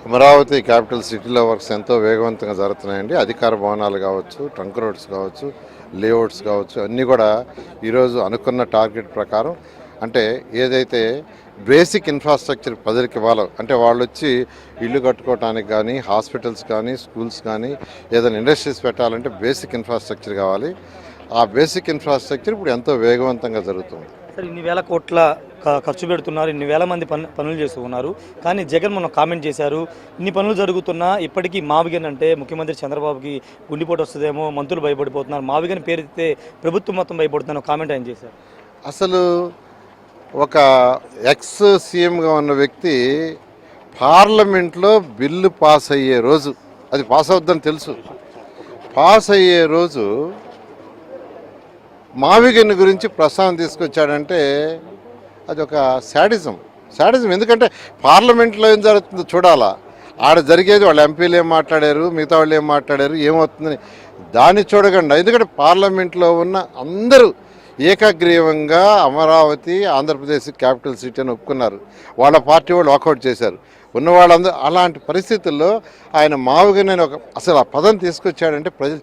Amaravati capital సిటీలో works ఎంతో వేగవంతంగా జరుగుతున్నాయండి. అధికార భవనాలు కావచ్చు, ట్రంక్ రోడ్స్ కావచ్చు, లేఅవుట్స్ కావచ్చు, అన్నీ కూడా ఈరోజు అనుకున్న టార్గెట్ ప్రకారం అంటే ఏదైతే బేసిక్ ఇన్ఫ్రాస్ట్రక్చర్ ప్రజలకు ఇవ్వాలో అంటే వాళ్ళు వచ్చి ఇల్లు కట్టుకోవడానికి కానీ, హాస్పిటల్స్ కానీ, స్కూల్స్ కానీ, ఏదైనా ఇండస్ట్రీస్ పెట్టాలంటే బేసిక్ ఇన్ఫ్రాస్ట్రక్చర్ కావాలి. ఆ బేసిక్ ఇన్ఫ్రాస్ట్రక్చర్ ఇప్పుడు ఎంతో వేగవంతంగా జరుగుతుంది. సార్ ఇన్ని వేల కోట్ల ఖర్చు పెడుతున్నారు, ఇన్ని వేల మంది పనులు చేస్తూ ఉన్నారు. కానీ జగన్ మొన్న కామెంట్ చేశారు, ఇన్ని పనులు జరుగుతున్నా ఇప్పటికీ మావిగన్ అంటే ముఖ్యమంత్రి చంద్రబాబుకి గుండెపోటు వస్తుందేమో, మంత్రులు భయపడిపోతున్నారు, మావిగన్ పేరుతే ప్రభుత్వం మొత్తం భయపడుతుందని కామెంట్ ఆయన చేశారు. అసలు ఒక ఎక్స్ సీఎంగా ఉన్న వ్యక్తి పార్లమెంట్లో బిల్లు పాస్ అయ్యే రోజు, అది పాస్ అవుద్దని తెలుసు, పాస్ అయ్యే రోజు మావిగన్ గురించి ప్రస్తావన తీసుకొచ్చాడంటే అది ఒక శాడిజం. ఎందుకంటే పార్లమెంట్లో ఏం జరుగుతుందో చూడాలా, ఆడ జరిగేది వాళ్ళ ఎంపీలు ఏం మాట్లాడారు, మిగతా వాళ్ళు ఏం మాట్లాడారు, ఏమవుతుందని దాన్ని చూడకుండా, ఎందుకంటే పార్లమెంట్లో ఉన్న అందరూ ఏకగ్రీవంగా అమరావతి ఆంధ్రప్రదేశ్ క్యాపిటల్ సిటీ అని ఒప్పుకున్నారు. వాళ్ళ పార్టీ వాళ్ళు వాకౌట్ చేశారు. ఉన్న వాళ్ళందరూ అలాంటి పరిస్థితుల్లో ఆయన మావుగానే అసలు ఆ పదం తీసుకొచ్చాడంటే ప్రజలు